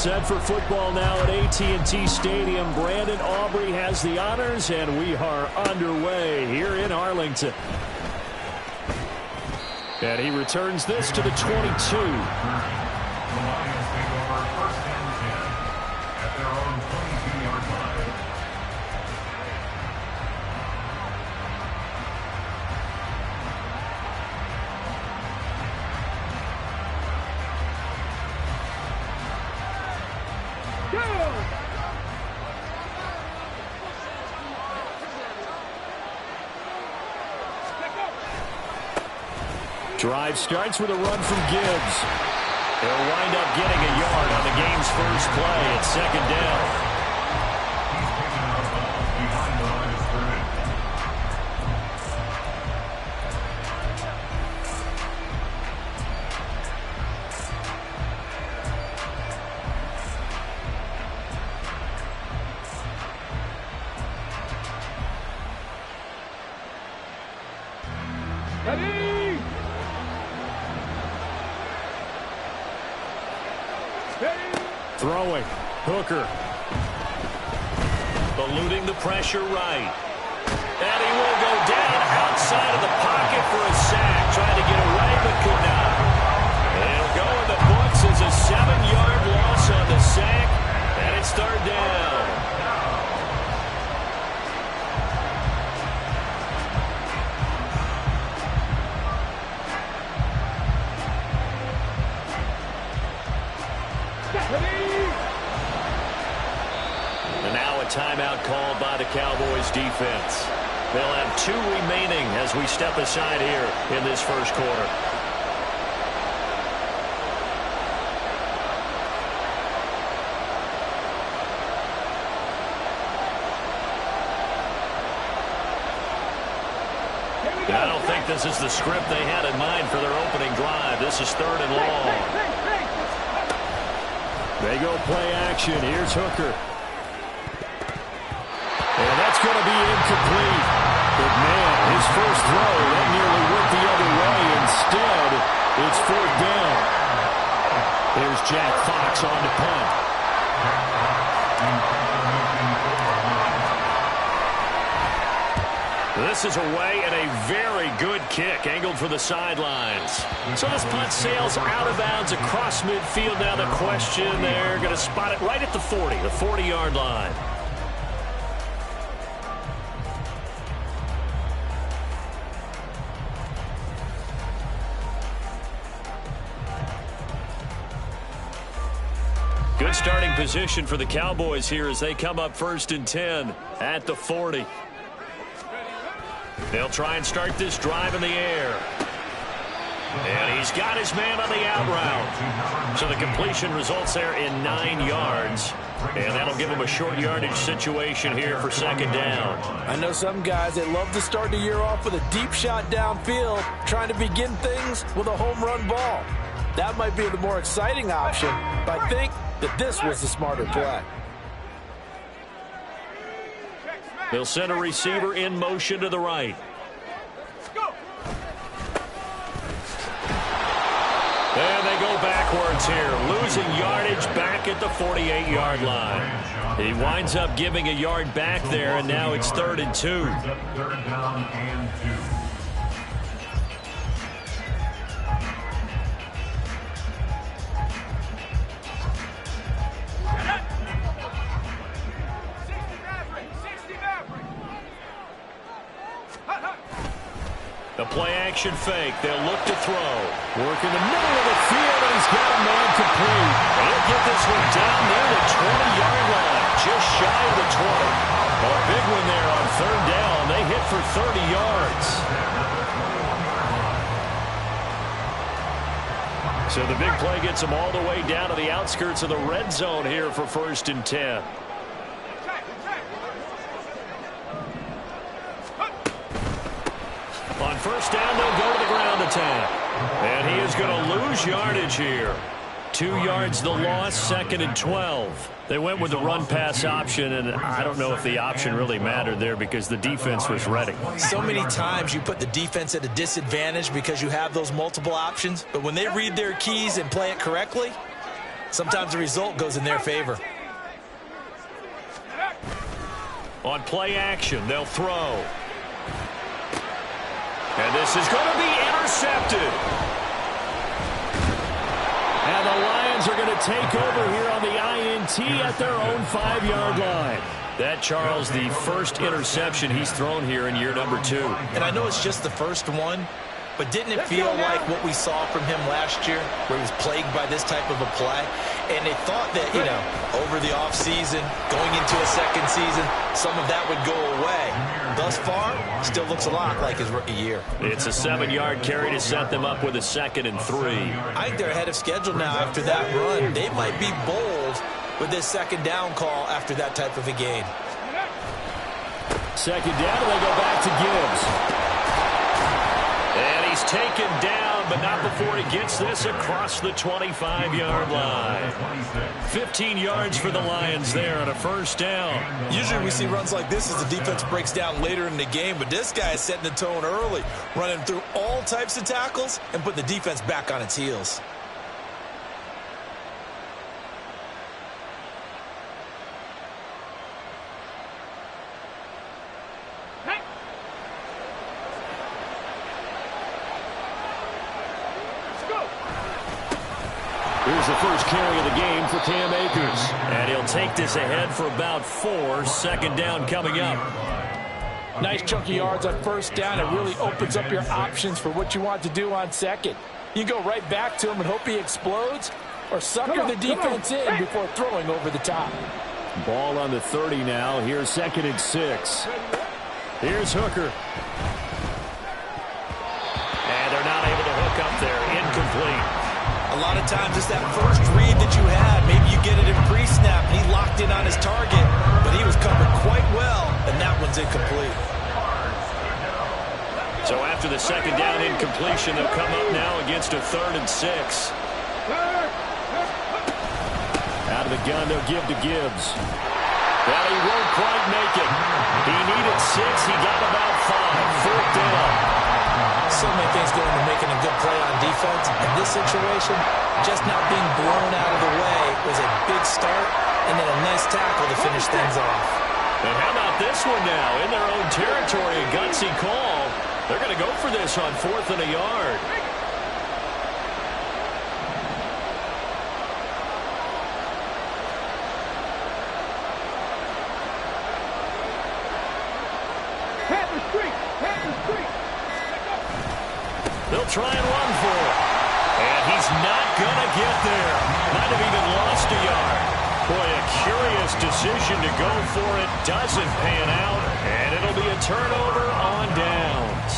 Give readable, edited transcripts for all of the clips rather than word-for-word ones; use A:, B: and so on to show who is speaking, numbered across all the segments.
A: set for football now at AT&T Stadium. Brandon Aubrey has the honors, and we are underway here in Arlington. And he returns this to the 22. Drive starts with a run from Gibbs. They'll wind up getting a yard on the game's first play at second down. Throwing. Hooker. Eluding the pressure right. And he will go down outside of the pocket for a sack. Trying to get away, but could not. It'll go in the books as a 7-yard loss on the sack. And it's third down. Timeout called by the Cowboys defense. They'll have 2 remaining as we step aside here in this first quarter. I don't think this is the script they had in mind for their opening drive. This is third and long. They go play action. Here's Hooker. And that's going to be incomplete. But, man, his first throw, that nearly went the other way. Instead, it's fourth down. There's Jack Fox on to punt. This is away and a very good kick angled for the sidelines. So this punt sails out of bounds across midfield. Now the question, they're going to spot it right at the 40, the 40-yard line. Good starting position for the Cowboys here as they come up 1st and 10 at the 40. They'll try and start this drive in the air. And he's got his man on the out route. So the completion results there in 9 yards. And that'll give him a short yardage situation here for second down.
B: I know some guys that love to start the year off with a deep shot downfield, trying to begin things with a home run ball. That might be the more exciting option, but I think that this was the smarter play.
A: They'll send a receiver in motion to the right. And they go backwards here, losing yardage back at the 48-yard line. He winds up giving a yard back there, and now it's 3rd and 2.
C: Third down and 2.
A: The play-action fake. They'll look to throw. Work in the middle of the field, and he's got a man complete. He'll get this one down near the 20-yard line, just shy of the 20. A big one there on 3rd down. They hit for 30 yards. So the big play gets them all the way down to the outskirts of the red zone here for 1st and 10. On 1st down, they'll go to the ground attack. And he is going to lose yardage here. 2 yards the loss, 2nd and 12. They went with the run-pass option, and I don't know if the option really mattered there because the defense was ready.
B: So many times you put the defense at a disadvantage because you have those multiple options, but when they read their keys and play it correctly, sometimes the result goes in their favor.
A: On play action, they'll throw. And this is going to be intercepted. And the Lions are going to take over here on the INT at their own 5-yard line. That, Charles, the first interception he's thrown here in year number 2.
B: And I know it's just the first one, but didn't it feel like what we saw from him last year, where he was plagued by this type of a play? And they thought that, you know, over the offseason, going into a second season, some of that would go away. Thus far, still looks a lot like his rookie year.
A: It's a 7-yard carry to set them up with a 2nd and 3.
B: I think they're ahead of schedule now after that run. They might be bold with this second down call after that type of a game.
A: Second down, and they go back to Gibbs. And he's taken down, but not before he gets this across the 25-yard line. 15 yards for the Lions there on a first down.
B: Usually we see runs like this as the defense breaks down later in the game, but this guy is setting the tone early, running through all types of tackles and putting the defense back on its heels.
A: Here's the first carry of the game for Cam Akers. And he'll take this ahead for about 4. Second down coming up.
B: Nice chunky yards on first down. It really opens up your options for what you want to do on second. You go right back to him and hope he explodes, or sucker the defense in before throwing over the top.
A: Ball on the 30 now. Here's 2nd and 6. Here's Hooker. And they're not able to hook up there. Incomplete.
B: A lot of times it's that first read that you had. Maybe you get it in pre-snap and he locked in on his target, but he was covered quite well, and that one's incomplete.
A: So after the second down incompletion, they'll come up now against a 3rd and 6. Out of the gun, they'll give to Gibbs. Well, he won't quite make it. He needed 6. He got about 5. 4th down.
B: So many things go into making a good play on defense. In this situation, just not being blown out of the way was a big start, and then a nice tackle to finish things off.
A: And how about this one now? In their own territory, a gutsy call. They're going to go for this on 4th and a yard. They'll try and run for it. And he's not going to get there. Might have even lost a yard. Boy, a curious decision to go for it. Doesn't pan out. And it'll be a turnover on downs.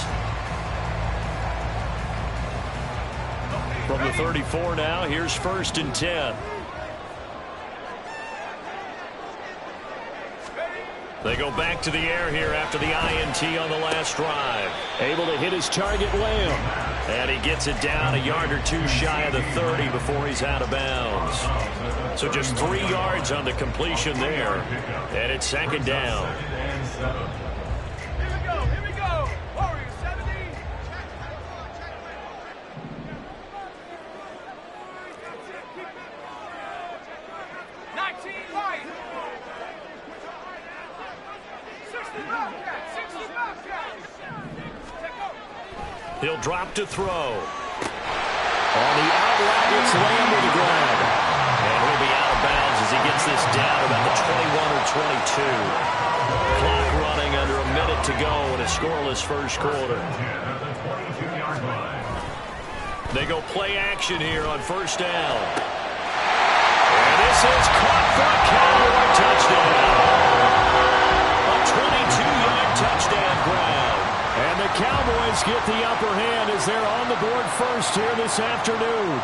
A: From the 34 now, here's 1st and 10. They go back to the air here after the INT on the last drive. Able to hit his target, Lamb. And he gets it down a yard or 2 shy of the 30 before he's out of bounds. So just 3 yards on the completion there. And it's 2nd down.
D: Here we go. Warriors 70. 19 Lions. 60 Bobcats. 60 Bobcats.
A: He'll drop to throw. On the out route, it's Lamb with the grab. And he'll be out of bounds as he gets this down about the 21 or 22. Clock running under a minute to go in a scoreless first quarter. They go play action here on first down. And this is caught for a Cowboy touchdown. A 22-yard touchdown grab. And the Cowboys get the upper hand as they're on the board first here this afternoon.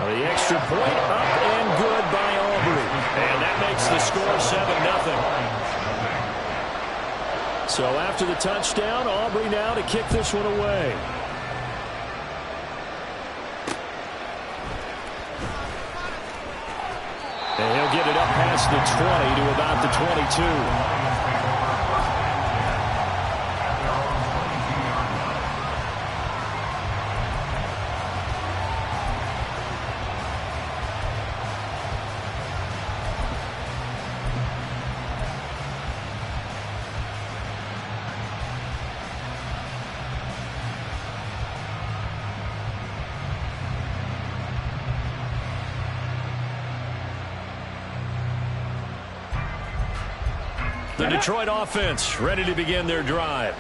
A: The extra point up and good by Aubrey. And that makes the score 7-0. So after the touchdown, Aubrey now to kick this one away. And he'll get it up past the 20 to about the 22. The Detroit offense ready to begin their drive.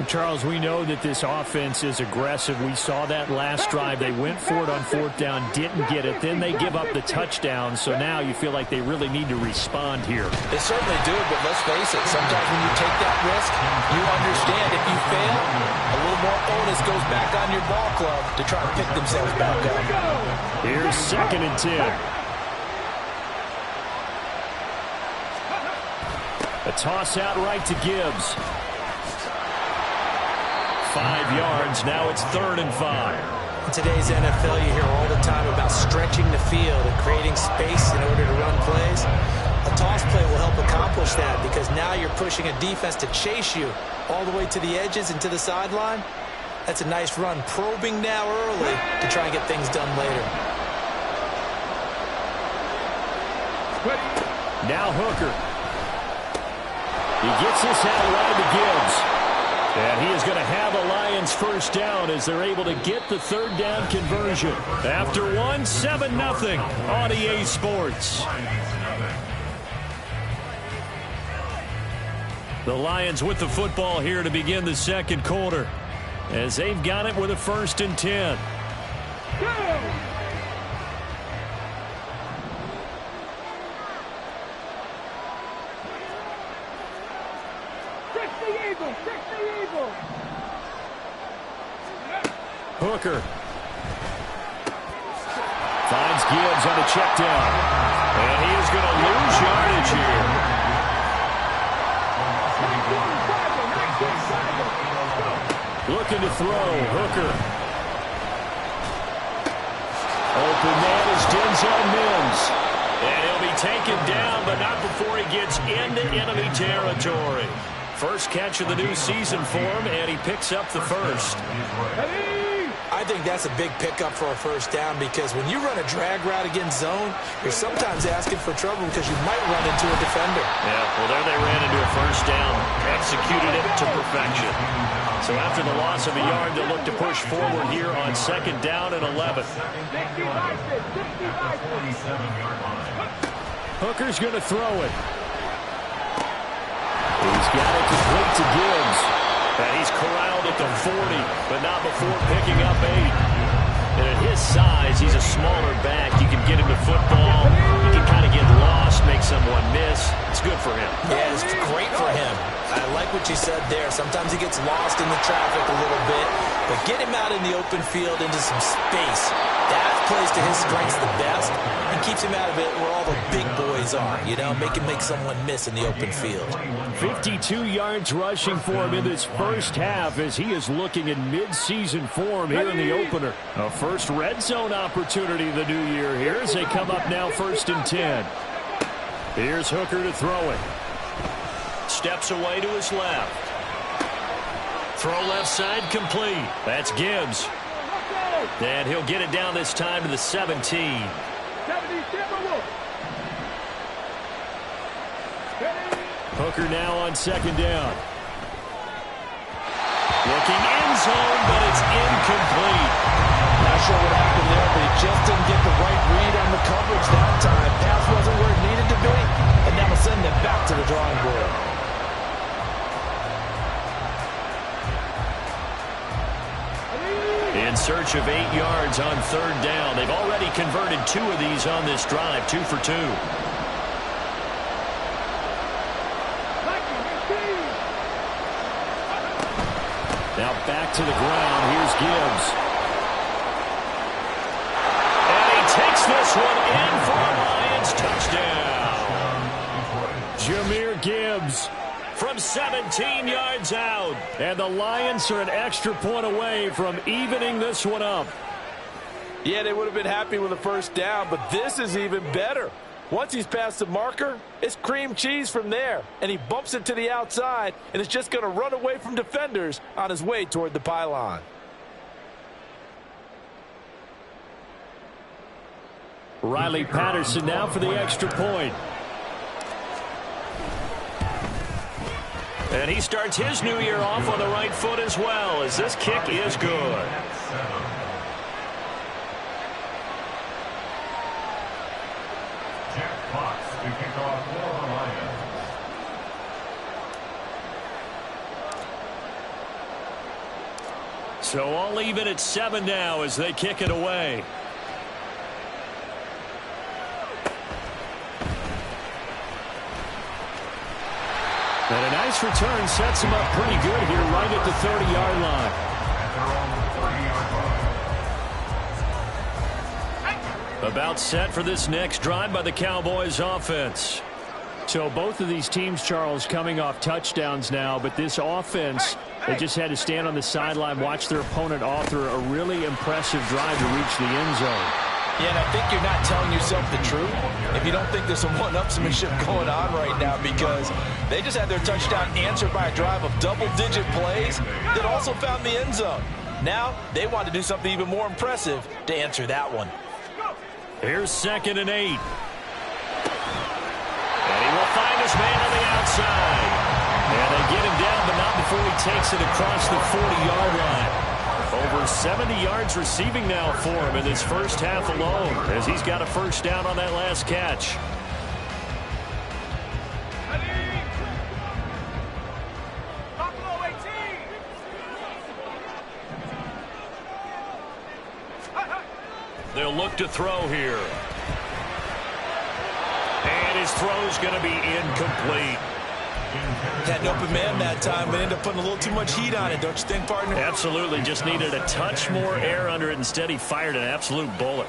E: Charles, we know that this offense is aggressive. We saw that last drive. They went for it on fourth down, didn't get it. Then they give up the touchdown. So now you feel like they really need to respond here.
B: They certainly do, but let's face it. Sometimes when you take that risk, you understand if you fail, a little more onus goes back on your ball club to try and pick themselves back up.
E: Here's 2nd and 10. A toss out right to Gibbs. 5 yards. Now it's 3rd and 5.
F: In today's NFL, you hear all the time about stretching the field and creating space in order to run plays. A toss play will help accomplish that because now you're pushing a defense to chase you all the way to the edges and to the sideline. That's a nice run, probing now early to try and get things done later.
E: Now Hooker. He gets this out wide to Gibbs. And he is going to have a Lions first down as they're able to get the 3rd down conversion. After 7-0 on EA Sports. The Lions with the football here to begin the 2nd quarter as they've got it with a 1st and 10. Hooker finds Gibbs on a check down. And he is going to lose yardage here. Looking to throw. Hooker. Open man is Denzel Mims. And he'll be taken down, but not before he gets into enemy territory. First catch of the new season for him, and he picks up the 1st.
F: I think that's a big pickup for a first down because when you run a drag route against zone, you're sometimes asking for trouble because you might run into a defender.
A: Yeah, well, there they ran into a first down, executed it to perfection. So after the loss of a yard, they'll look to push forward here on 2nd down and 11.
E: Hooker's going to throw it. He's got it complete to Gibbs.
A: And he's corralled at the 40, but not before picking up 8. And at his size, he's a smaller back. You can get him to football. He can kind of get lost, make someone miss. It's good for him.
F: Yeah, it's great for him. I like what you said there. Sometimes he gets lost in the traffic a little bit, but get him out in the open field into some space. That plays to his strengths the best and keeps him out of it where all the big boys are, you know, make someone miss in the open field.
E: 52 yards rushing for him in this first half as he is looking in mid-season form here in the opener. A first red zone opportunity the new year here as they come up now 1st and 10. Here's Hooker to throw it.
A: Steps away to his left. Throw left side complete. That's Gibbs. And he'll get it down this time to the 17.
E: Hooker now on 2nd down.
A: Looking end zone, but it's incomplete.
B: Not sure what happened there, but he just didn't get the right read on the coverage that time. Pass wasn't where it needed to be, and now we'll send them back to the drawing board.
A: In search of 8 yards on 3rd down. They've already converted 2 of these on this drive, 2 for 2.
E: Now back to the ground. Here's Gibbs.
A: And he takes this one in for a Lions touchdown.
E: Jahmyr Gibbs
A: from 17 yards out.
E: And the Lions are an extra point away from evening this one up.
B: Yeah, they would have been happy with a first down, but this is even better. Once he's past the marker, it's cream cheese from there. And he bumps it to the outside, and it's just going to run away from defenders on his way toward the pylon.
E: Riley Patterson now for the extra point.
A: And he starts his new year off on the right foot as well, as this kick is good.
C: Jack Fox to kick off for the Lions.
A: So all even at 7 now as they kick it away.
E: And a nice return sets him up pretty good here right at the 30-yard line.
A: About set for this next drive by the Cowboys offense.
E: So both of these teams, Charles, coming off touchdowns now, but this offense, they just had to stand on the sideline, watch their opponent author a really impressive drive to reach the end zone.
B: Yeah, and I think you're not telling yourself the truth if you don't think there's some one-upsmanship going on right now, because they just had their touchdown answered by a drive of double-digit plays that also found the end zone. Now they want to do something even more impressive to answer that one.
A: Here's 2nd and 8. And he will find his man on the outside. And they get him down, but not before he takes it across the 40-yard line. Over 70 yards receiving now for him in this first half alone, as he's got a first down on that last catch.
D: Buffalo 18.
A: They'll look to throw here. And his throw's going to be incomplete.
B: Had an open man that time, but ended up putting a little too much heat on it, don't you think, partner?
A: Absolutely. Just needed a touch more air under it. Instead, he fired an absolute bullet.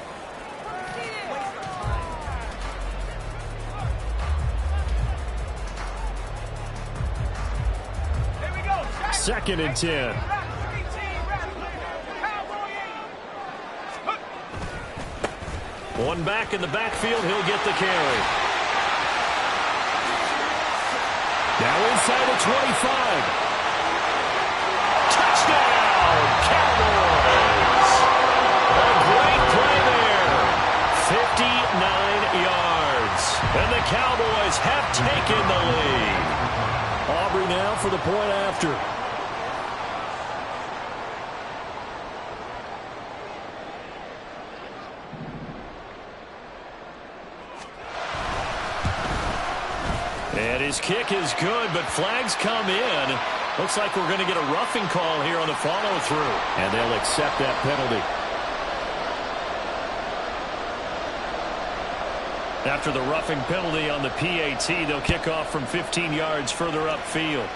D: Here we go.
E: 2nd and 10.
A: One back in the backfield. He'll get the carry.
E: Now inside the 25.
A: Touchdown, Cowboys! A great play there. 59 yards. And the Cowboys have taken the lead.
E: Aubrey now for the point after.
A: And his kick is good, but flags come in. Looks like we're going to get a roughing call here on the follow-through.
E: And they'll accept that penalty.
A: After the roughing penalty on the PAT, they'll kick off from 15 yards further upfield.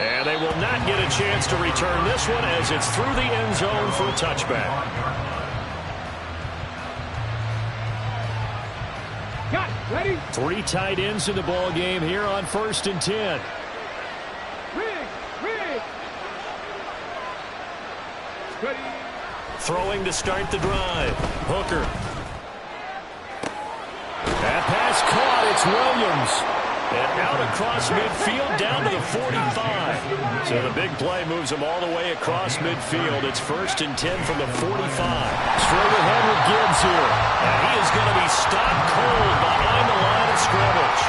A: And they will not get a chance to return this one as it's through the end zone for a touchback.
D: Ready?
E: 3 tight ends in the ball game here on 1st and 10.
D: Rig. Ready.
A: Throwing to start the drive. Hooker.
E: That pass caught. It's Williams.
A: And out across midfield down to the 45. So the big play moves them all the way across midfield. It's 1st and 10 from the 45.
E: Straight ahead with Gibbs here.
A: And he is going to be stopped cold behind the line of scrimmage.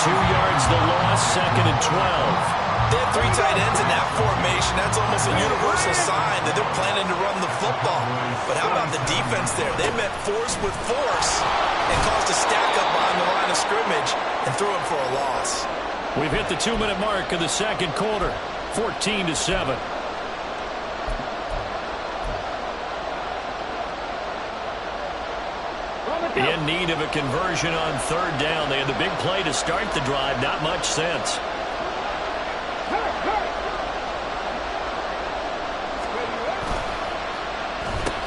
A: 2 yards the loss, 2nd and 12.
B: They have 3 tight ends in that formation. That's almost a universal sign that they're planning to run the football. But how about the defense there? They met force with force and caused a stack up behind the line of scrimmage and threw him for a loss.
A: We've hit the 2-minute mark of the second quarter. 14-7. In need of a conversion on 3rd down. They had the big play to start the drive. Not much sense.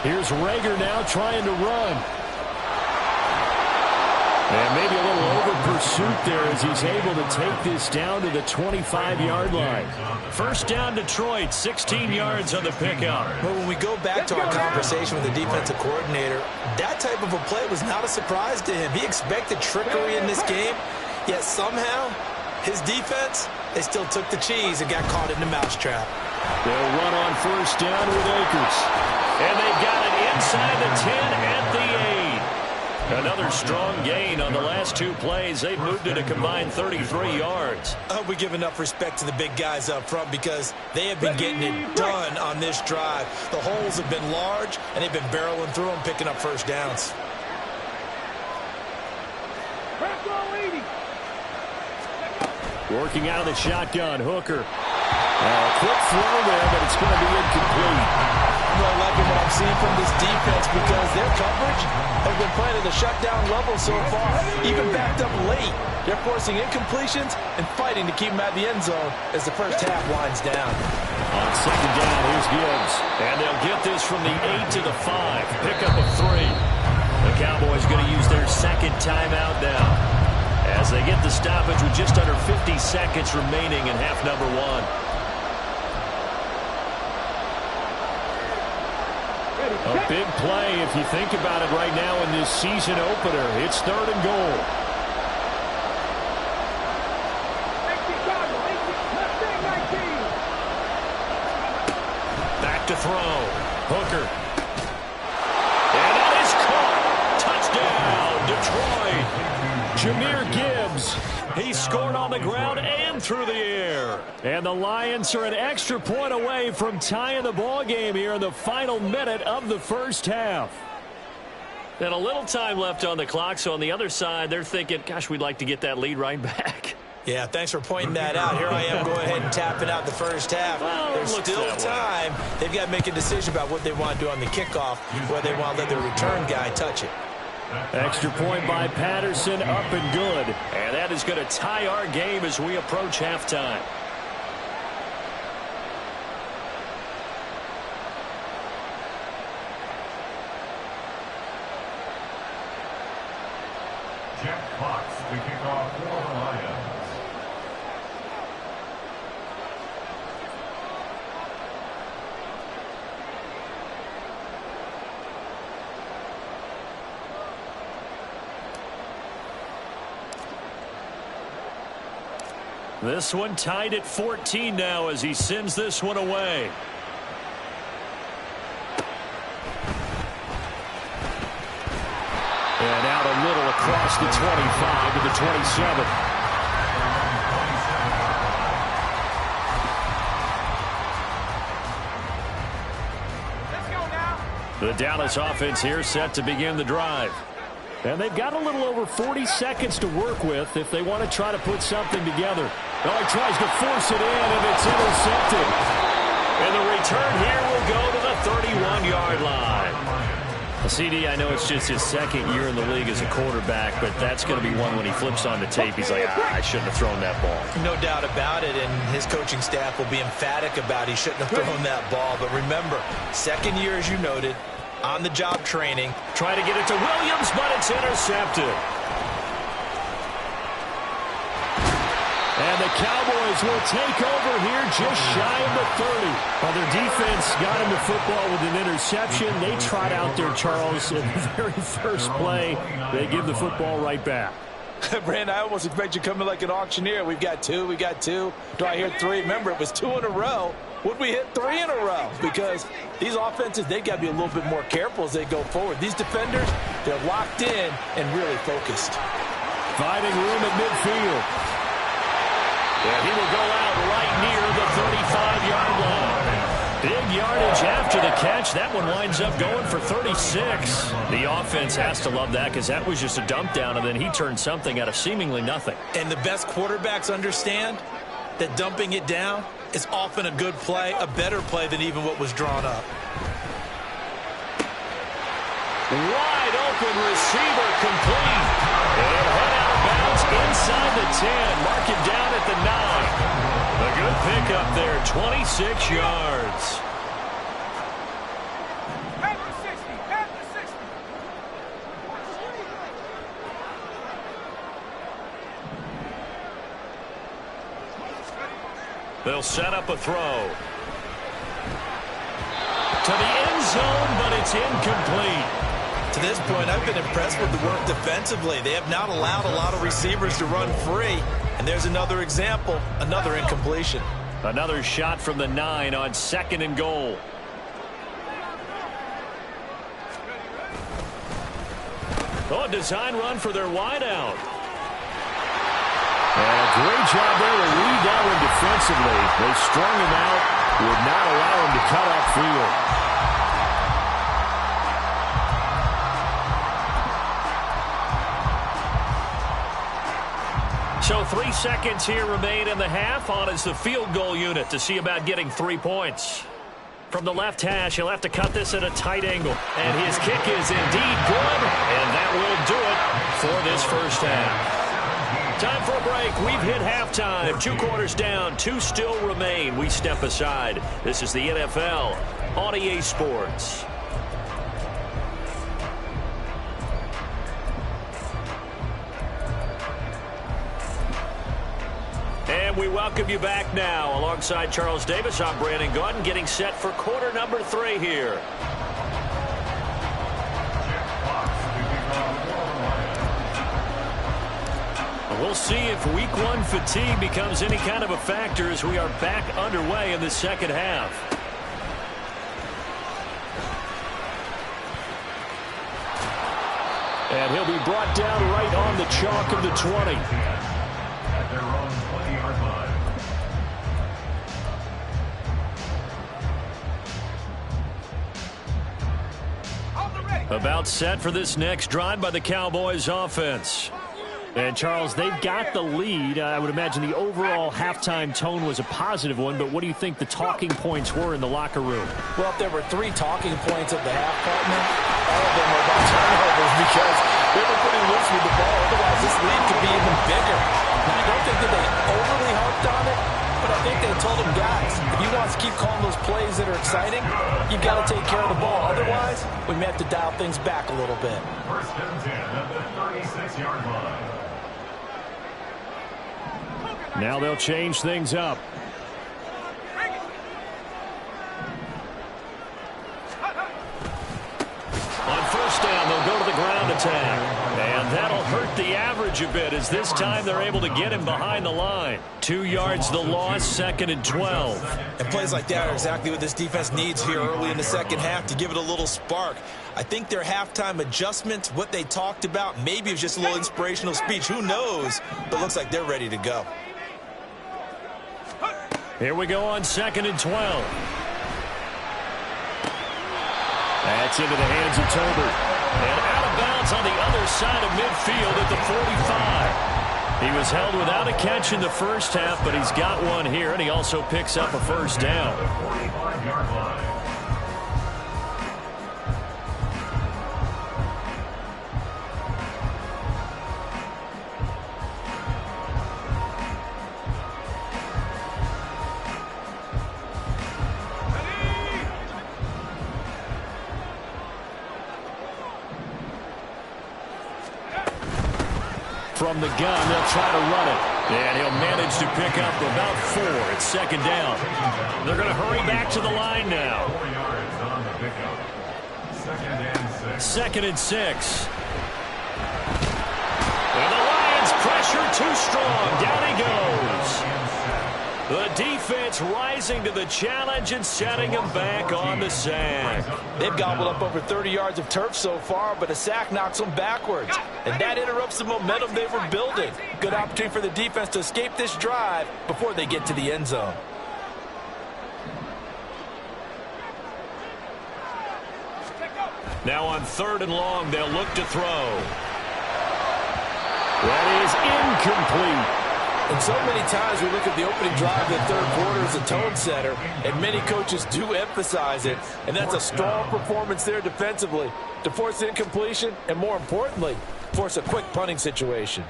E: Here's Rager now trying to run. And maybe a little over pursuit there as he's able to take this down to the 25-yard line. First down, Detroit, 16 yards on the pickup.
F: But when we go back to our conversation with the defensive coordinator, that type of a play was not a surprise to him. He expected trickery in this game, yet somehow his defense, they still took the cheese and got caught in the mousetrap.
E: They'll run on first down with Akers. And they've got it inside the 10 at the 8. Another strong gain on the last two plays. They've moved it a combined 33 yards.
F: I hope we give enough respect to the big guys up front because they have been getting it done on this drive. The holes have been large, and they've been barreling through them, picking up first downs.
E: Working out of the shotgun, Hooker. Quick throw there, but it's going to be incomplete.
B: I'm not liking what I'm seeing from this defense because their coverage has been playing at the shutdown level so far, even backed up late. They're forcing incompletions and fighting to keep them at the end zone as the first half winds down.
E: On second down, here's Gibbs. And they'll get this from the 8 to the 5. Pickup of 3. The Cowboys going to use their second timeout now as they get the stoppage with just under 50 seconds remaining in half number 1. A big play if you think about it right now in this season opener. It's 3rd and goal. Back to throw. Hooker. And it is caught. Touchdown, Detroit. Jahmyr Gibbs. He scored on the ground and through the air. And the Lions are an extra point away from tying the ball game here in the final minute of the first half. And a little time left on the clock, so on the other side, they're thinking, gosh, we'd like to get that lead right back.
F: Yeah, thanks for pointing that out. Here I am going ahead and tapping out the first half.
E: Well,
F: there's still time. They've got to make a decision about what they want to do on the kickoff, whether they want to let their return guy touch it.
E: Extra point by Patterson, up and good. And that is going to tie our game as we approach halftime.
C: Jeff Fox to kick off for the Lions.
E: This one tied at 14 now as he sends this one away. And out a little across the 25 to the 27.
D: Let's go now.
E: The Dallas offense here set to begin the drive. And they've got a little over 40 seconds to work with if they want to try to put something together. Oh, he tries to force it in, and it's intercepted. And the return here will go to the 31-yard line. CD, I know it's just his second year in the league as a quarterback, but that's going to be one when he flips on the tape. He's like, I shouldn't have thrown that ball.
F: No doubt about it, and his coaching staff will be emphatic about he shouldn't have thrown that ball. But remember, second year, as you noted, on-the-job training.
E: Try to get it to Williams, but it's intercepted. And the Cowboys will take over here just shy of the 30. Well, their defense got him the football with an interception. They trot out there, Charles, in the very first play. They give the football right back.
B: Brandon, I almost expect you to come in like an auctioneer. We've got two. Do I hear 3? Remember, it was 2 in a row. Would we hit 3 in a row? Because these offenses, they've got to be a little bit more careful as they go forward. These defenders, they're locked in and really focused.
E: Finding room at midfield. And he will go out right near the 35-yard line. Big yardage after the catch. That one winds up going for 36. The offense has to love that because that was just a dump down, and then he turned something out of seemingly nothing.
F: And the best quarterbacks understand that dumping it down is often a good play, a better play than even what was drawn up.
E: Wide open receiver complete. And head out of bounds inside the 10. Mark it down at the 9. A good pickup there, 26 yards.
D: Back to 60. Back to 60.
A: They'll set up a throw. To the end zone, but it's incomplete.
F: To this point, I've been impressed with the work defensively. They have not allowed a lot of receivers to run free. And there's another example, another incompletion.
A: Another shot from the 9 on 2nd and goal. Oh, a design run for their wideout.
E: And a great job there to read that one defensively. They strung him out, would not allow him to cut upfield.
A: So 3 seconds here remain in the half. On is the field goal unit to see about getting 3 points. From the left hash, he'll have to cut this at a tight angle. And his kick is indeed good. And that will do it for this first half. Time for a break. We've hit halftime. 2 quarters down. 2 still remain. We step aside. This is the NFL on EA Sports. And we welcome you back now. Alongside Charles Davis, I'm Brandon Gaudin, getting set for quarter number 3 here. We'll see if week 1 fatigue becomes any kind of a factor as we are back underway in the second half.
E: And he'll be brought down right on the chalk of the 20.
C: At their own 20-yard line.
A: About set for this next drive by the Cowboys offense.
E: And, Charles, they've got the lead. I would imagine the overall halftime tone was a positive one, but what do you think the talking points were in the locker room?
B: Well, if there were 3 talking points at the half, partner, all of them were about turnovers because they were pretty loose with the ball. Otherwise, this lead could be even bigger. Now, I don't think that they overly harped on it, but I think they told them, guys, if you want to keep calling those plays that are exciting, you've got to take care of the ball. Otherwise, we may have to dial things back a little bit.
C: First and 10 at the 36-yard line.
E: Now they'll change things up.
A: On first down, they'll go to the ground attack. And that'll hurt the average a bit as this time they're able to get him behind the line. 2 yards the loss, 2nd and 12.
F: And plays like that are exactly what this defense needs here early in the second half to give it a little spark. I think their halftime adjustments, what they talked about, maybe it was just a little inspirational speech. Who knows? But it looks like they're ready to go.
A: Here we go on 2nd and 12.
E: That's into the hands of Tolbert.
A: And out of bounds on the other side of midfield at the 45. He was held without a catch in the first half, but he's got one here, and he also picks up a first down.
C: 45-yard line.
E: From the gun, they'll try to run it.
A: And he'll manage to pick up about 4 at 2nd down. They're going to hurry back to the line now.
C: 4 yards on the pickup. 2nd and 6.
A: 2nd and 6. And the Lions pressure too strong. Down he goes. The defense rising to the challenge and setting him back on the sack.
B: They've gobbled up over 30 yards of turf so far, but a sack knocks them backwards. And that interrupts the momentum they were building. Good opportunity for the defense to escape this drive before they get to the end zone.
A: Now on 3rd and long, they'll look to throw. That is incomplete.
B: And so many times we look at the opening drive of the third quarter as a tone setter, and many coaches do emphasize it. And that's a strong performance there defensively to force incompletion and, more importantly, force a quick punting situation.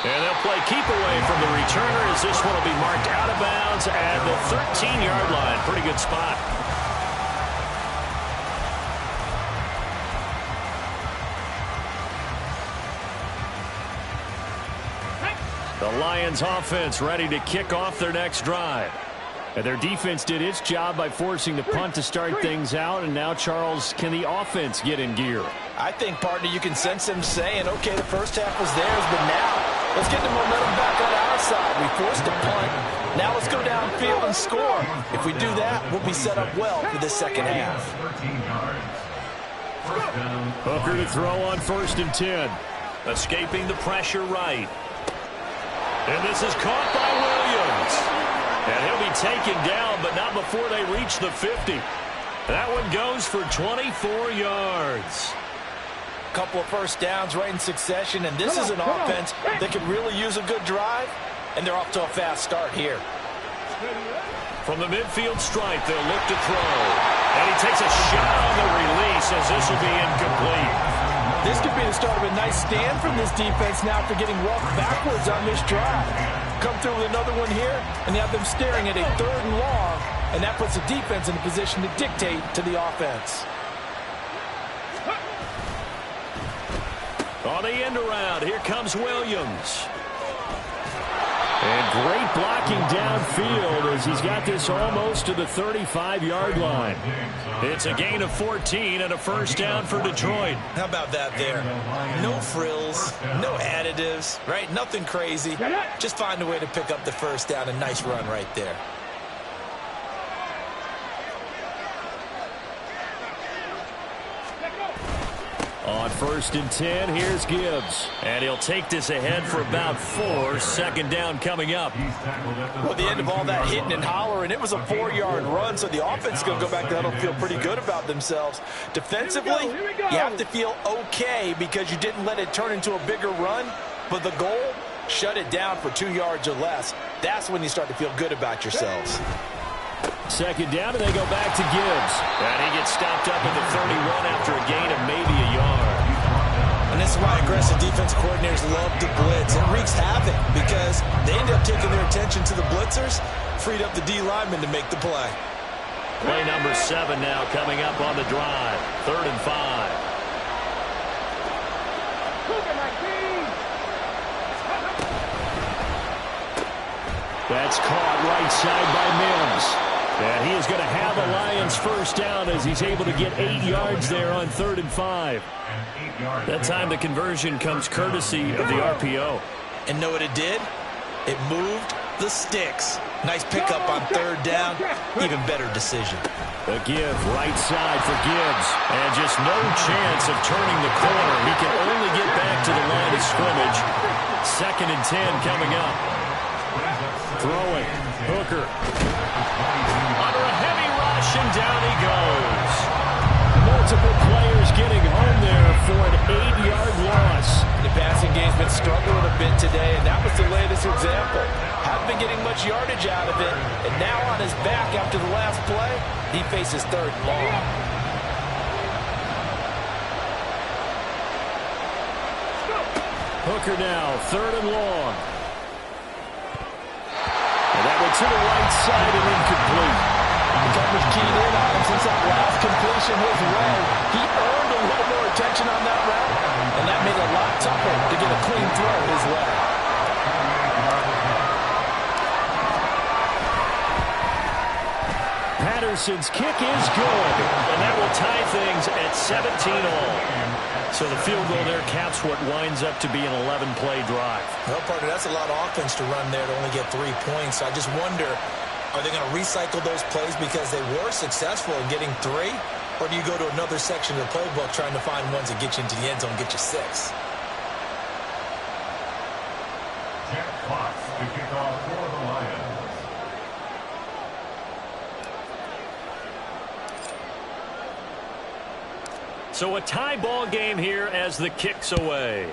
A: And they'll play keep away from the returner as this one will be marked out of bounds at the 13-yard line. Pretty good spot.
E: The Lions offense ready to kick off their next drive. And their defense did its job by forcing the punt to start things out. And now, Charles, can the offense get in gear?
B: I think, partner, you can sense them saying, okay, the first half was theirs, but now let's get the momentum back on our side. We forced a punt. Now let's go downfield and score. If we do that, we'll be set up well for this second half.
C: 13 yards. First down.
E: Hooker to throw on 1st and 10.
A: Escaping the pressure right. And this is caught by Williams. And he'll be taken down, but not before they reach the 50. That one goes for 24 yards.
B: Couple of first downs right in succession, and this is an offense that could really use a good drive, and they're off to a fast start here.
A: From the midfield stripe, they'll look to throw. And he takes a shot on the release as this will be incomplete.
B: This could be the start of a nice stand from this defense now after getting walked backwards on this drive. Come through with another one here, and you have them staring at a 3rd and long, and that puts the defense in a position to dictate to the offense.
A: On the end around, here comes Williams.
E: And great blocking downfield as he's got this almost to the 35-yard line.
A: It's a gain of 14 and a first down for Detroit.
F: How about that there? No frills, no additives, right? Nothing crazy. Just find a way to pick up the first down. A nice run right there.
E: On 1st and 10, here's Gibbs.
A: And he'll take this ahead for about 4. Second down coming up.
B: Well, the end of all that hitting and hollering, it was a 4-yard run, so the offense is going to go back there and feel pretty good about themselves. Defensively, you have to feel okay because you didn't let it turn into a bigger run, but the goal, shut it down for 2 yards or less. That's when you start to feel good about yourselves.
E: Second down, and they go back to Gibbs.
A: And he gets stopped up at the 31 after a gain of maybe a yard.
F: And this is why aggressive defensive coordinators love to blitz. It wreaks havoc because they end up taking their attention to the blitzers, freed up the D linemen to make the play.
A: Play number 7 now coming up on the drive. 3rd and 5.
E: That's caught right side by Mims. And he is going to have the Lions first down as he's able to get 8 yards there on 3rd and 5.
A: That time the conversion comes courtesy of the RPO.
F: And know what it did? It moved the sticks. Nice pickup on 3rd down. Even better decision.
E: A give right side for Gibbs.
A: And just no chance of turning the corner. He can only get back to the line of scrimmage. 2nd and 10 coming up.
E: Throwing. Hooker.
A: Under a heavy rush, and down he goes.
E: Multiple players getting home there for an 8-yard loss.
B: The passing game's been struggling a bit today, and that was the latest example. Haven't been getting much yardage out of it, and now on his back after the last play, he faces 3rd and long.
E: Hooker now, 3rd and long. And that went to the right side and incomplete.
B: The coverage keyed in on him since that last completion his way. He earned a little more attention on that route, and that made it a lot tougher to get a clean throw his way.
E: Patterson's kick is good.
A: And that will tie things at 17-all. So the field goal there caps what winds up to be an 11-play drive.
F: Well, partner, that's a lot of offense to run there to only get 3 points. So I just wonder, are they going to recycle those plays because they were successful in getting 3? Or do you go to another section of the playbook trying to find ones that get you into the end zone and get you 6?
C: Jack Fox to kick off for the Lions.
A: So a tie ball game here as the kick's away.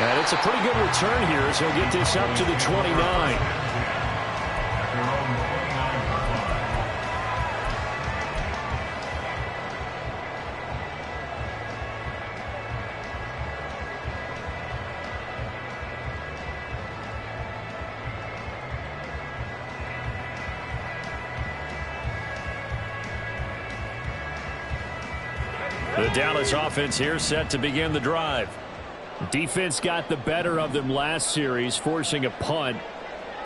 E: And it's a pretty good return here as he'll get this up to the 29.
A: The
E: Dallas offense here set to begin the drive. Defense got the better of them last series, forcing a punt.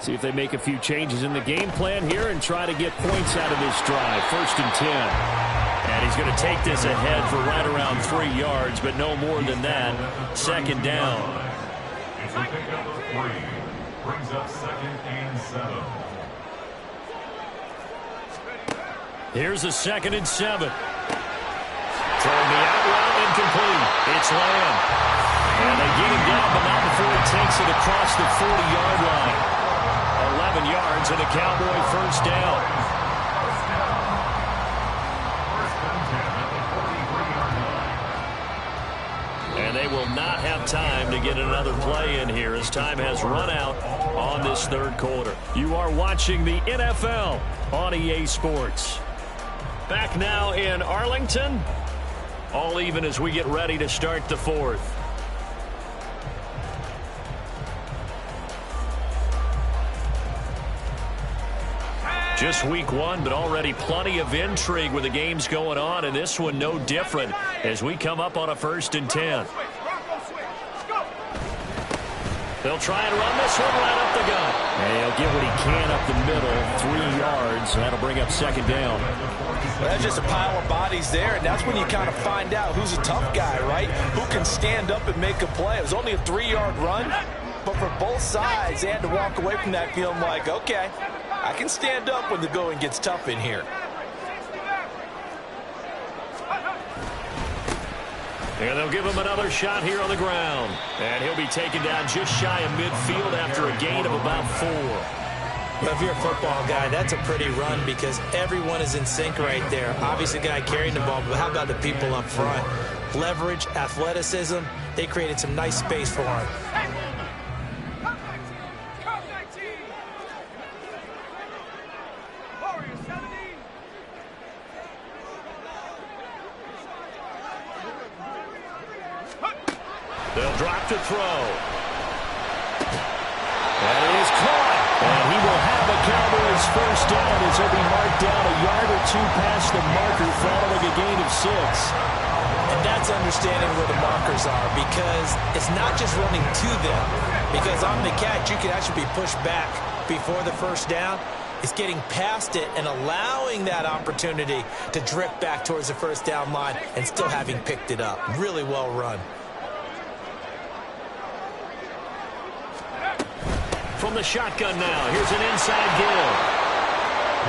E: See if they make a few changes in the game plan here and try to get points out of this drive. 1st and 10. And he's going to take this ahead for right around 3 yards, but no more than that. 2nd down.
C: It's a pickup of 3. Brings up 2nd and 7.
E: Here's a 2nd and 7. Throwing the out route, incomplete. It's Lamb. And they get him down, but not before he takes it across the 40-yard line. 11 yards and a Cowboy 1st down. And they will not have time to get another play in here as time has run out on this 3rd quarter. You are watching the NFL on EA Sports. Back now in Arlington. All even as we get ready to start the 4th. Just week 1, but already plenty of intrigue with the games going on, and this one no different as we come up on a 1st and 10. They'll try and run this one right up the gut. And he'll get what he can up the middle, 3 yards. That'll bring up 2nd down.
B: Well, that's just a pile of bodies there, and that's when you kind of find out who's a tough guy, right? Who can stand up and make a play. It was only a 3-yard run, but for both sides, they had to walk away from that feeling like, okay, I can stand up when the going gets tough in here.
E: And they'll give him another shot here on the ground. And he'll be taken down just shy of midfield after a gain of about 4.
F: Well, if you're a football guy, that's a pretty run because everyone is in sync right there. Obviously, the guy carrying the ball, but how about the people up front? Leverage, athleticism, they created some nice space for him.
E: They'll drop to throw. And it is caught. And he will have a Cowboys 1st down as he'll be marked down a yard or 2 past the marker following a gain of 6.
F: And that's understanding where the markers are because it's not just running to them. Because on the catch, you can actually be pushed back before the 1st down. It's getting past it and allowing that opportunity to drift back towards the 1st down line and still having picked it up. Really well run.
E: From the shotgun now, here's an inside give.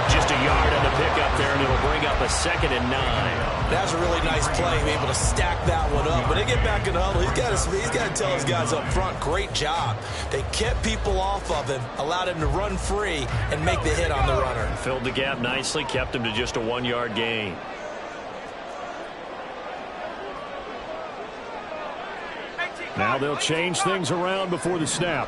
E: Just a yard on the pickup there, and it'll bring up a 2nd and 9.
F: That's a really nice play, being able to stack that one up. But they get back in the huddle. He's got to tell his guys up front, great job. They kept people off of him, allowed him to run free, and make the hit on the runner.
E: Filled the gap nicely, kept him to just a 1-yard gain. Now they'll change things around before the snap.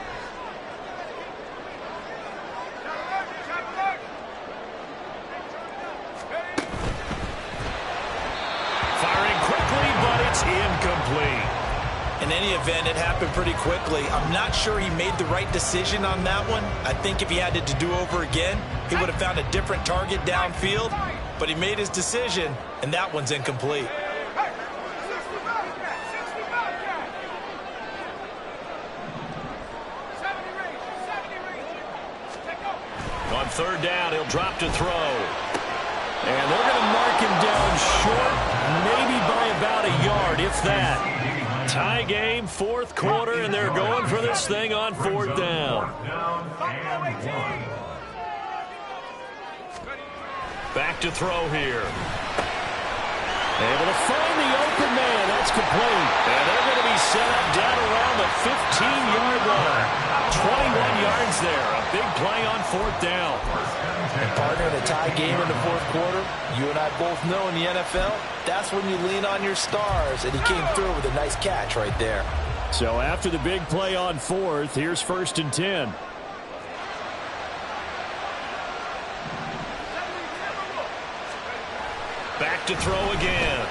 E: Incomplete.
F: In any event, it happened pretty quickly. I'm not sure he made the right decision on that one. I think if he had it to do over again, he would have found a different target downfield. But he made his decision, and that one's incomplete.
E: On 3rd down, he'll drop to throw. And they're going to mark him down short, maybe by about a yard, if that. Tie game, 4th quarter, and they're going for this thing on 4th down. Back to throw here. Able to find the open man. That's complete. And they're going to be set up down around the 15-yard line. 21 yards there. A big play on 4th down.
B: And partner, in a tie game in the 4th quarter, you and I both know in the NFL, that's when you lean on your stars. And he came through with a nice catch right there.
E: So after the big play on 4th, here's 1st and 10. Back to throw again.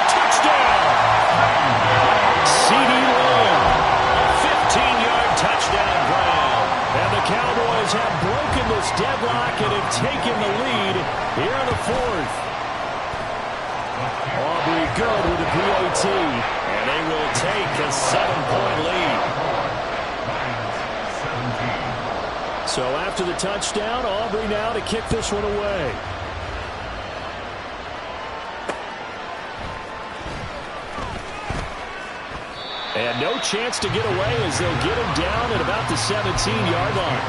E: Touchdown! CeeDee Lamb. A 15-yard touchdown ground. And the Cowboys have broken this deadlock and have taken the lead here in the 4th. PAT, and they will take a 7-point lead. So after the touchdown, Aubrey now to kick this one away. And no chance to get away as they'll get him down at about the 17-yard line.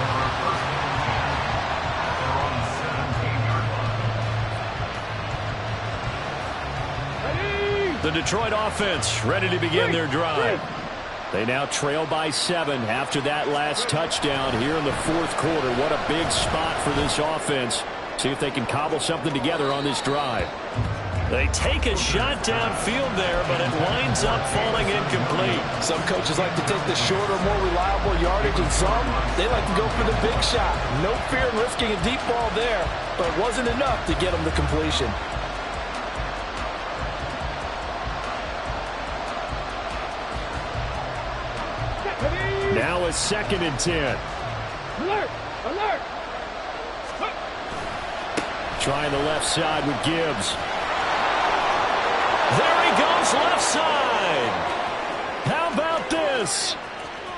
E: The Detroit offense ready to begin their drive. They now trail by 7 after that last touchdown here in the fourth quarter. What a big spot for this offense. See if they can cobble something together on this drive. They take a shot downfield there, but it winds up falling incomplete.
B: Some coaches like to take the shorter, more reliable yardage, and some, they like to go for the big shot. No fear in risking a deep ball there, but it wasn't enough to get them the completion.
E: Now a 2nd and 10.
D: Alert! Alert!
E: Trying the left side with Gibbs. There he goes left side. How about this?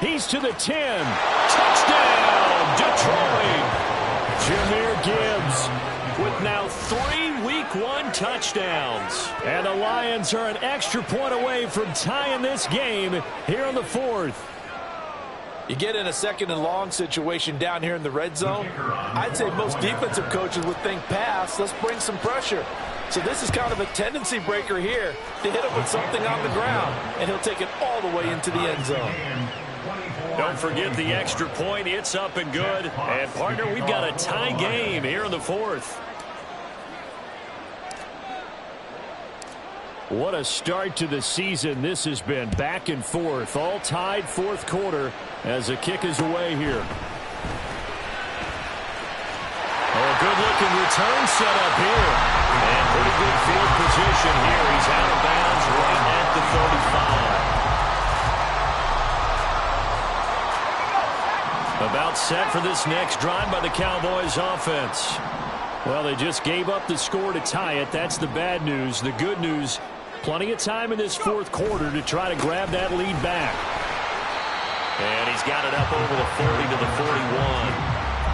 E: He's to the 10. Touchdown, Detroit. Jahmyr Gibbs with now 3 Week 1 touchdowns. And the Lions are an extra point away from tying this game here in the fourth.
B: You get in a 2nd and long situation down here in the red zone, I'd say most defensive coaches would think pass, let's bring some pressure. So this is kind of a tendency breaker here to hit him with something on the ground, and he'll take it all the way into the end zone.
E: Don't forget the extra point. It's up and good. And, partner, we've got a tie game here in the fourth. What a start to the season this has been. Back and forth, all tied fourth quarter as the kick is away here. Oh, good-looking return set up here. And pretty good field position here. He's out of bounds right at the 35. About set for this next drive by the Cowboys offense. Well, they just gave up the score to tie it. That's the bad news. The good news, plenty of time in this fourth quarter to try to grab that lead back. And he's got it up over the 40 to the 41.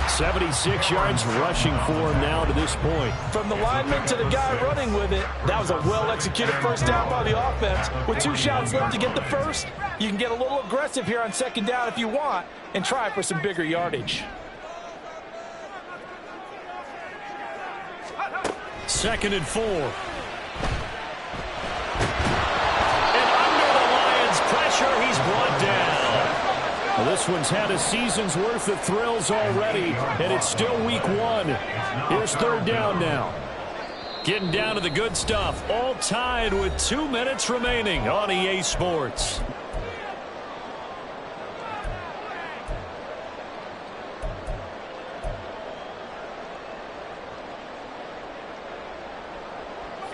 E: 76 yards rushing for him now to this point.
B: From the lineman to the guy running with it, that was a well-executed first down by the offense. With 2 shots left to get the first, you can get a little aggressive here on 2nd down if you want and try for some bigger yardage.
E: 2nd and 4. And under the Lions' pressure, he's brought down. Well, this one's had a season's worth of thrills already, and it's still week 1. Here's 3rd down now. Getting down to the good stuff. All tied with 2 minutes remaining on EA Sports.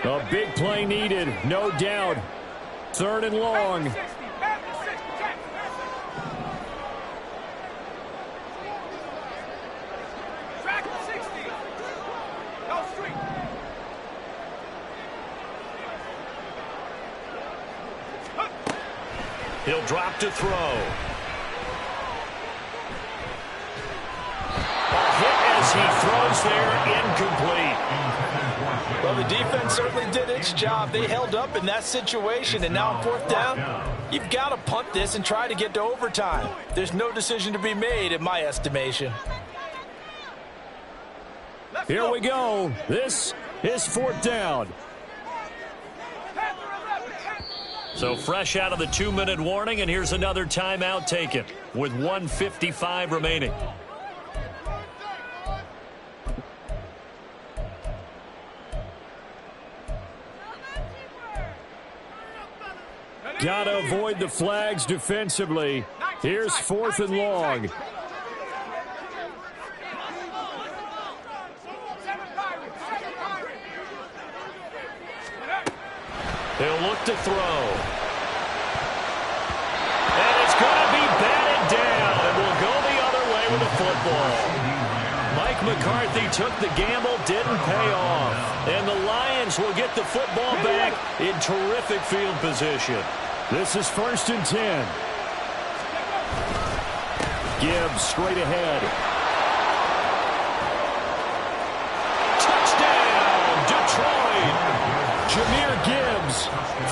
E: A big play needed, no doubt. 3rd and long.
D: Track 60. No street.
E: He'll drop to throw. A hit as he throws there, incomplete.
B: Well, the defense certainly did its job. They held up in that situation, and now on 4th down, you've got to punt this and try to get to overtime. There's no decision to be made, in my estimation.
E: Here we go. This is 4th down. So fresh out of the 2-minute warning, and here's another timeout taken with 1:55 remaining. Got to avoid the flags defensively. Here's 4th and long. They'll look to throw. And it's going to be batted down, and we'll go the other way with the football. Mike McCarthy took the gamble, didn't pay off. And the Lions will get the football back in terrific field position. This is 1st and 10. Gibbs straight ahead. Touchdown, Detroit. Jahmyr Gibbs,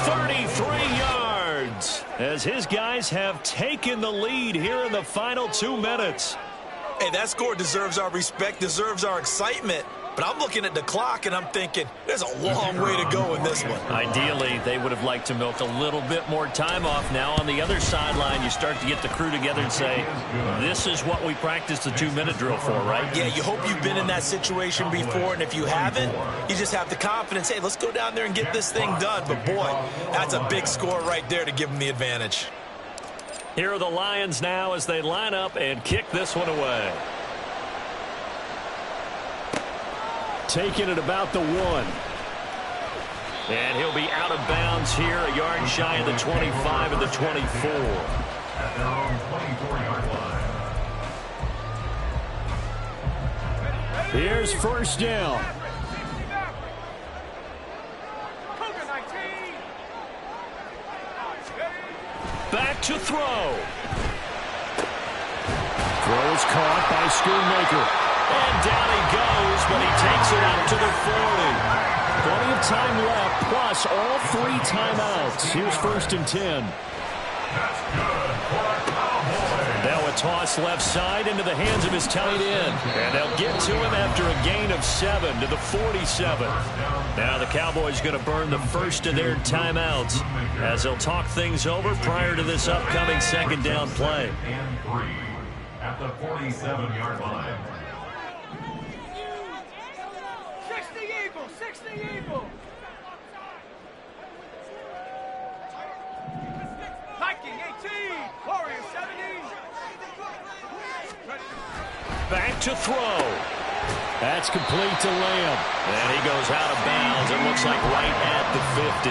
E: 33 yards. As his guys have taken the lead here in the final 2 minutes.
F: Hey, that score deserves our respect, deserves our excitement. But I'm looking at the clock, and I'm thinking, there's a long way to go in this one.
E: Ideally, they would have liked to milk a little bit more time off. Now, on the other sideline, you start to get the crew together and say, this is what we practiced the 2-minute drill for, right?
F: Yeah, you hope you've been in that situation before, and if you haven't, you just have the confidence, hey, let's go down there and get this thing done. But, boy, that's a big score right there to give them the advantage.
E: Here are the Lions now as they line up and kick this one away. Taking it about the 1. And he'll be out of bounds here, a yard shy of the 25 and the 24.
C: At their own 24-yard line.
E: Here's 1st down. Back to throw. Throw is caught by Schoonmaker. And down he goes, but he takes it out to the 40. Plenty of time left, plus all 3 timeouts. Here's 1st and 10.
C: That's good for a Cowboy.
E: Now a toss left side into the hands of his tight end. And they'll get to him after a gain of 7 to the 47. Now the Cowboys going to burn the first of their timeouts as they'll talk things over prior to this upcoming 2nd down play.
C: And 3 at the 47-yard line.
D: 60 Eagle. Viking 18, Warrior 17.
E: Back to throw. That's complete to Lamb. And he goes out of bounds. It looks like right at the 50.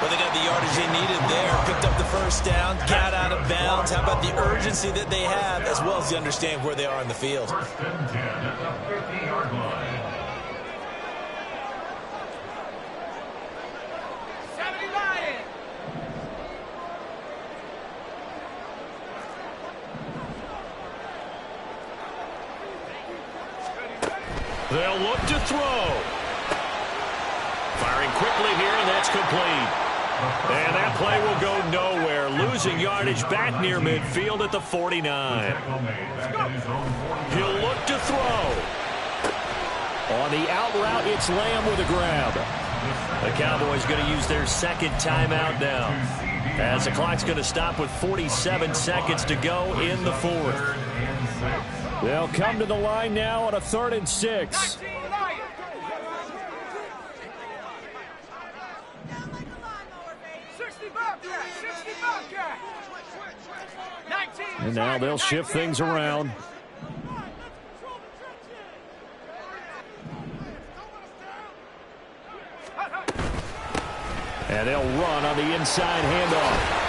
F: Well, they got the yardage they needed there. Picked up the 1st down, got out of bounds. How about the urgency that they have, as well as they understand where they are in the field?
C: 1st and 10 at the 50-yard line.
E: They'll look to throw. Firing quickly here, and that's complete. And that play will go nowhere. Losing yardage back near midfield at the 49. He'll look to throw. On the out route, it's Lamb with a grab. The Cowboys going to use their 2nd timeout now, as the clock's going to stop with 47 seconds to go in the 4th. They'll come to the line now on a 3rd and 6. And now they'll shift things around. And they'll run on the inside handoff.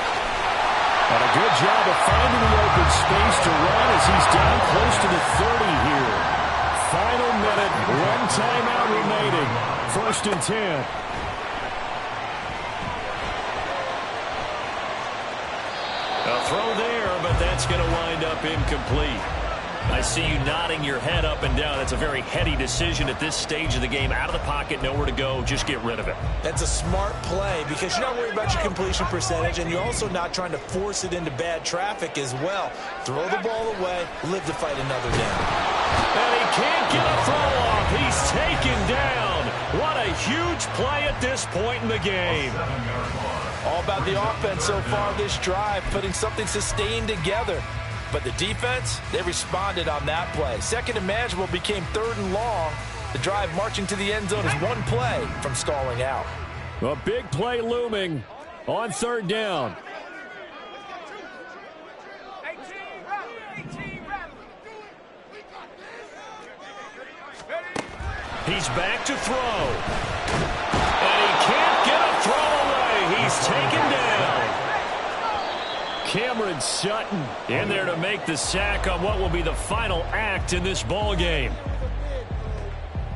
E: And a good job of finding the open space to run as he's down close to the 30 here. Final minute, 1 timeout remaining. 1st and 10. A throw there, but that's going to wind up incomplete. I see you nodding your head up and down. It's a very heady decision at this stage of the game. Out of the pocket, nowhere to go. Just get rid of it.
F: That's a smart play because you're not worried about your completion percentage, and you're also not trying to force it into bad traffic as well. Throw the ball away, live to fight another down.
E: And he can't get a throw off. He's taken down. What a huge play at this point in the game.
B: All about the offense so far this drive, putting something sustained together. But the defense, they responded on that play. 2nd and manageable became 3rd and long. The drive marching to the end zone is 1 play from stalling out.
E: A big play looming on 3rd down.
D: 18,
E: He's back to throw. And he can't get a throw away. He's taken down. Cameron Sutton in there to make the sack on what will be the final act in this ball game.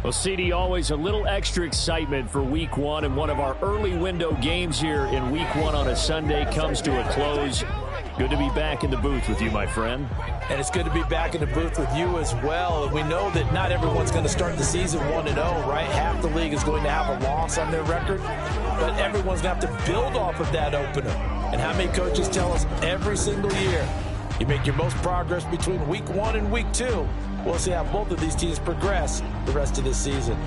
E: Well, CD, always a little extra excitement for Week 1, and one of our early window games here in Week 1 on a Sunday comes to a close. Good to be back in the booth with you, my friend.
B: And it's good to be back in the booth with you as well. And we know that not everyone's going to start the season 1-0, right? Half the league is going to have a loss on their record, but everyone's going to have to build off of that opener. And how many coaches tell us every single year, you make your most progress between Week 1 and Week 2. We'll see how both of these teams progress the rest of this season.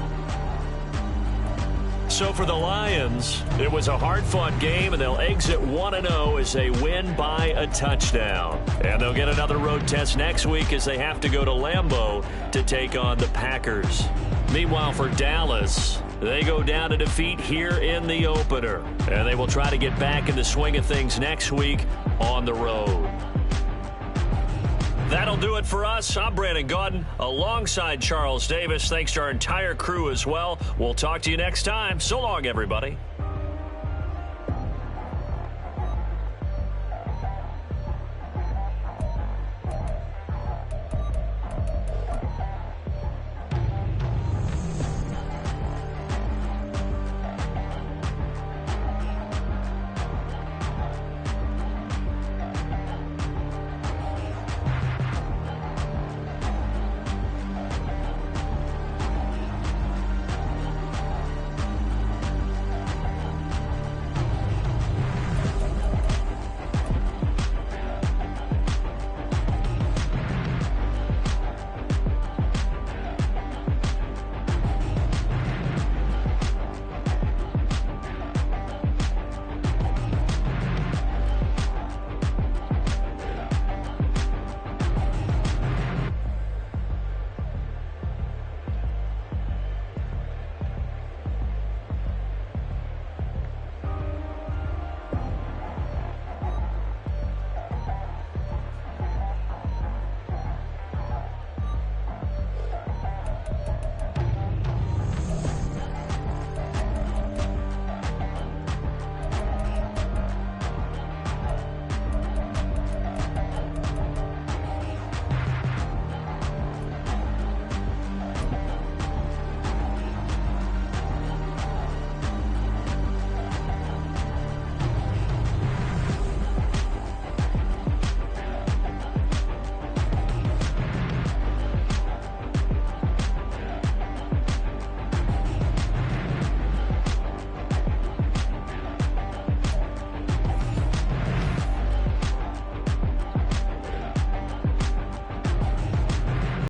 E: So for the Lions, it was a hard-fought game, and they'll exit 1-0 as they win by a touchdown. And they'll get another road test next week as they have to go to Lambeau to take on the Packers. Meanwhile, for Dallas, they go down to defeat here in the opener. And they will try to get back in the swing of things next week on the road. That'll do it for us. I'm Brandon Gaudin alongside Charles Davis. Thanks to our entire crew as well. We'll talk to you next time. So long, everybody.